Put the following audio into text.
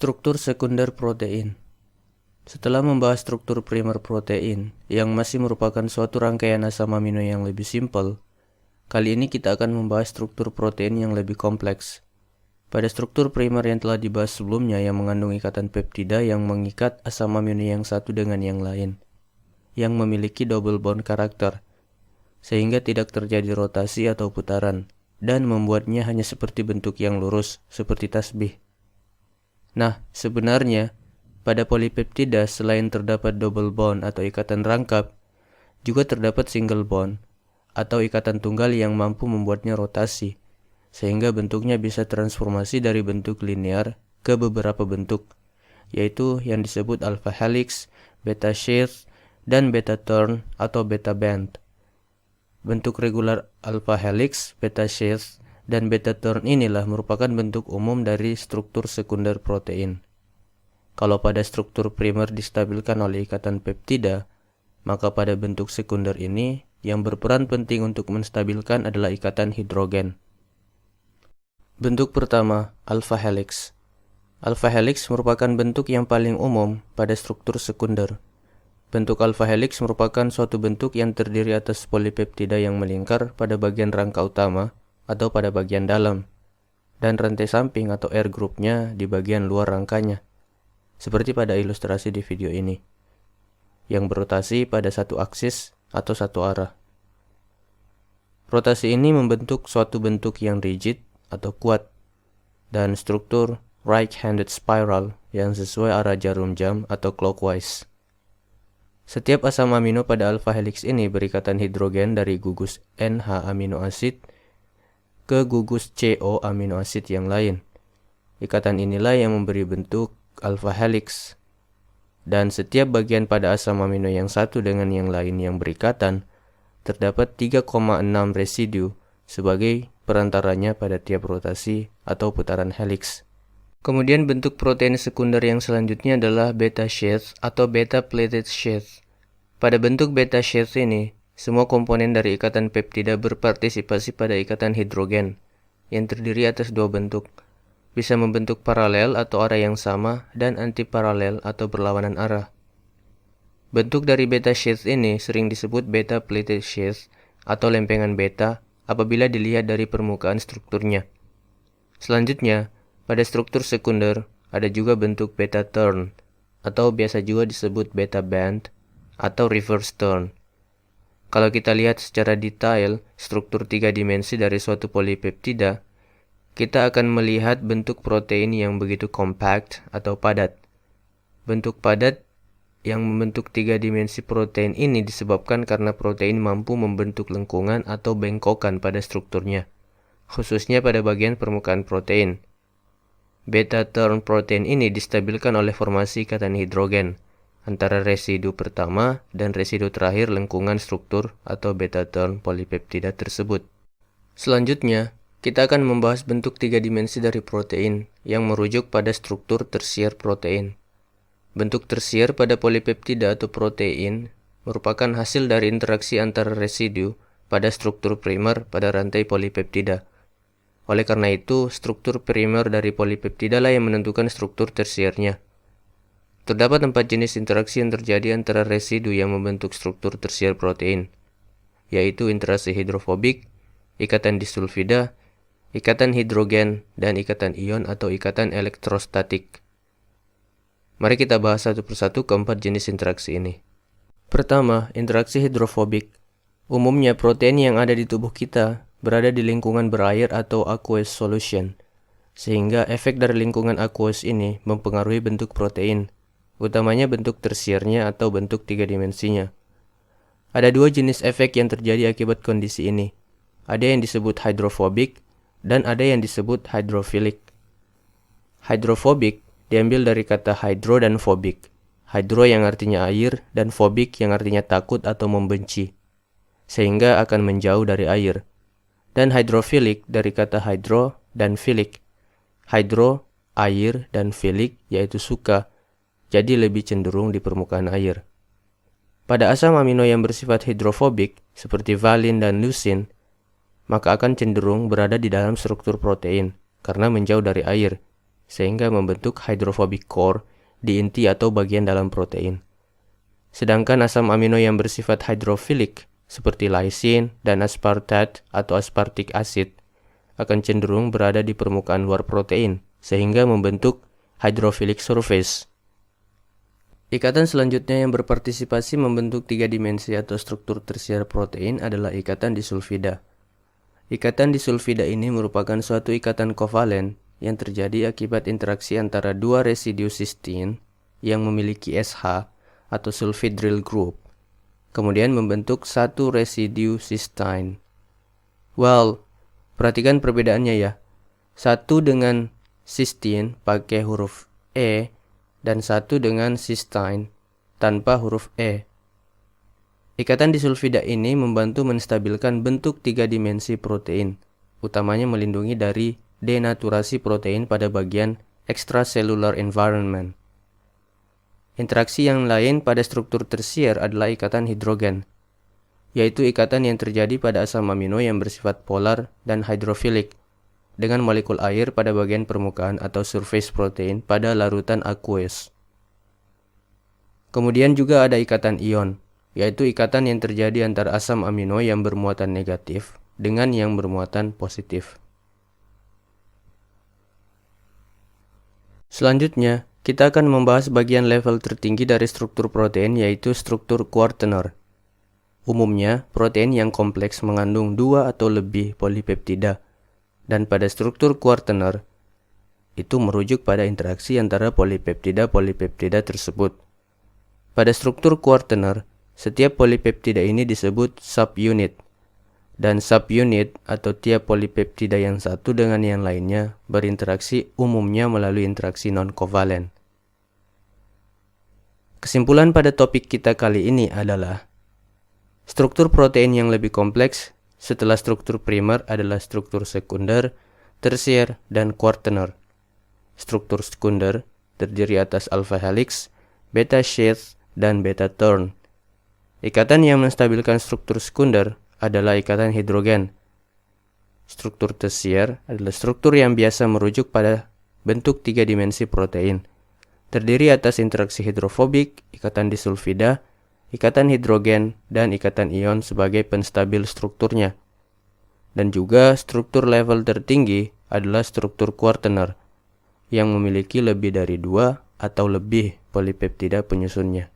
Struktur sekunder protein. Setelah membahas struktur primer protein, yang masih merupakan suatu rangkaian asam amino yang lebih simpel, kali ini kita akan membahas struktur protein yang lebih kompleks. Pada struktur primer yang telah dibahas sebelumnya yang mengandung ikatan peptida yang mengikat asam amino yang satu dengan yang lain, yang memiliki double bond karakter, sehingga tidak terjadi rotasi atau putaran, dan membuatnya hanya seperti bentuk yang lurus, seperti tasbih. Nah, sebenarnya, pada polipeptida selain terdapat double bond atau ikatan rangkap, juga terdapat single bond atau ikatan tunggal yang mampu membuatnya rotasi, sehingga bentuknya bisa transformasi dari bentuk linear ke beberapa bentuk, yaitu yang disebut alpha helix, beta sheath, dan beta turn atau beta band. Bentuk regular alpha helix, beta sheath, dan beta turn inilah merupakan bentuk umum dari struktur sekunder protein. Kalau pada struktur primer distabilkan oleh ikatan peptida, maka pada bentuk sekunder ini yang berperan penting untuk menstabilkan adalah ikatan hidrogen. Bentuk pertama, alpha helix. Alpha helix merupakan bentuk yang paling umum pada struktur sekunder. Bentuk alpha helix merupakan suatu bentuk yang terdiri atas polipeptida yang melingkar pada bagian rangka utama atau pada bagian dalam, dan rantai samping atau air groupnya di bagian luar rangkanya, seperti pada ilustrasi di video ini, yang berotasi pada satu aksis atau satu arah. Rotasi ini membentuk suatu bentuk yang rigid atau kuat, dan struktur right-handed spiral yang sesuai arah jarum jam atau clockwise. Setiap asam amino pada alpha helix ini berikatan hidrogen dari gugus NH amino acid ke gugus CO amino acid yang lain. Ikatan inilah yang memberi bentuk alpha helix. Dan setiap bagian pada asam amino yang satu dengan yang lain yang berikatan, terdapat 3,6 residu sebagai perantaranya pada tiap rotasi atau putaran helix. Kemudian bentuk protein sekunder yang selanjutnya adalah beta sheath atau beta plated sheath. Pada bentuk beta sheath ini, semua komponen dari ikatan peptida berpartisipasi pada ikatan hidrogen, yang terdiri atas dua bentuk, bisa membentuk paralel atau arah yang sama dan antiparalel atau berlawanan arah. Bentuk dari beta sheath ini sering disebut beta plated sheath atau lempengan beta apabila dilihat dari permukaan strukturnya. Selanjutnya, pada struktur sekunder ada juga bentuk beta turn atau biasa juga disebut beta band atau reverse turn. Kalau kita lihat secara detail struktur 3 dimensi dari suatu polipeptida, kita akan melihat bentuk protein yang begitu compact atau padat. Bentuk padat yang membentuk 3 dimensi protein ini disebabkan karena protein mampu membentuk lengkungan atau bengkokan pada strukturnya, khususnya pada bagian permukaan protein. Beta turn protein ini distabilkan oleh formasi ikatan hidrogen antara residu pertama dan residu terakhir lengkungan struktur atau beta turn polipeptida tersebut. Selanjutnya, kita akan membahas bentuk 3 dimensi dari protein yang merujuk pada struktur tersier protein. Bentuk tersier pada polipeptida atau protein merupakan hasil dari interaksi antara residu pada struktur primer pada rantai polipeptida. Oleh karena itu, struktur primer dari polipeptida lah yang menentukan struktur tersiernya. Terdapat 4 jenis interaksi yang terjadi antara residu yang membentuk struktur tersier protein, yaitu interaksi hidrofobik, ikatan disulfida, ikatan hidrogen, dan ikatan ion atau ikatan elektrostatik. Mari kita bahas satu persatu keempat jenis interaksi ini. Pertama, interaksi hidrofobik. Umumnya protein yang ada di tubuh kita berada di lingkungan berair atau aqueous solution, sehingga efek dari lingkungan aqueous ini mempengaruhi bentuk protein, utamanya bentuk tersiernya atau bentuk 3 dimensinya. Ada 2 jenis efek yang terjadi akibat kondisi ini. Ada yang disebut hydrophobic dan ada yang disebut hydrophilic. Hydrophobic diambil dari kata hydro dan phobic. Hydro yang artinya air dan phobic yang artinya takut atau membenci, sehingga akan menjauh dari air. Dan hydrophilic dari kata hydro dan philic. Hydro, air, dan philic yaitu suka, jadi lebih cenderung di permukaan air. Pada asam amino yang bersifat hidrofobik, seperti valin dan leucin, maka akan cenderung berada di dalam struktur protein, karena menjauh dari air, sehingga membentuk hydrophobic core di inti atau bagian dalam protein. Sedangkan asam amino yang bersifat hydrophilic seperti lysine dan aspartate atau aspartic acid akan cenderung berada di permukaan luar protein, sehingga membentuk hydrophilic surface. Ikatan selanjutnya yang berpartisipasi membentuk 3 dimensi atau struktur tersier protein adalah ikatan disulfida. Ikatan disulfida ini merupakan suatu ikatan kovalen yang terjadi akibat interaksi antara dua residu cysteine yang memiliki SH atau sulfhydryl group, kemudian membentuk satu residu cysteine. Well, perhatikan perbedaannya ya. Satu dengan cysteine pakai huruf E, dan satu dengan cysteine tanpa huruf E. Ikatan disulfida ini membantu menstabilkan bentuk 3 dimensi protein, utamanya melindungi dari denaturasi protein pada bagian extracellular environment. Interaksi yang lain pada struktur tersier adalah ikatan hidrogen, yaitu ikatan yang terjadi pada asam amino yang bersifat polar dan hydrophilic, dengan molekul air pada bagian permukaan atau surface protein pada larutan aqueous. Kemudian juga ada ikatan ion, yaitu ikatan yang terjadi antara asam amino yang bermuatan negatif dengan yang bermuatan positif. Selanjutnya, kita akan membahas bagian level tertinggi dari struktur protein, yaitu struktur quaterner. Umumnya, protein yang kompleks mengandung 2 atau lebih polipeptida, dan pada struktur quaterner, itu merujuk pada interaksi antara polipeptida-polipeptida tersebut. Pada struktur quaterner, setiap polipeptida ini disebut subunit, dan subunit atau tiap polipeptida yang satu dengan yang lainnya berinteraksi umumnya melalui interaksi non-kovalen. Kesimpulan pada topik kita kali ini adalah struktur protein yang lebih kompleks setelah struktur primer adalah struktur sekunder, tersier, dan quaterner. Struktur sekunder terdiri atas alpha helix, beta sheath, dan beta turn. Ikatan yang menstabilkan struktur sekunder adalah ikatan hidrogen. Struktur tersier adalah struktur yang biasa merujuk pada bentuk 3 dimensi protein. Terdiri atas interaksi hidrofobik, ikatan disulfida, ikatan hidrogen, dan ikatan ion sebagai penstabil strukturnya. Dan juga struktur level tertinggi adalah struktur quaterner yang memiliki lebih dari 2 atau lebih polipeptida penyusunnya.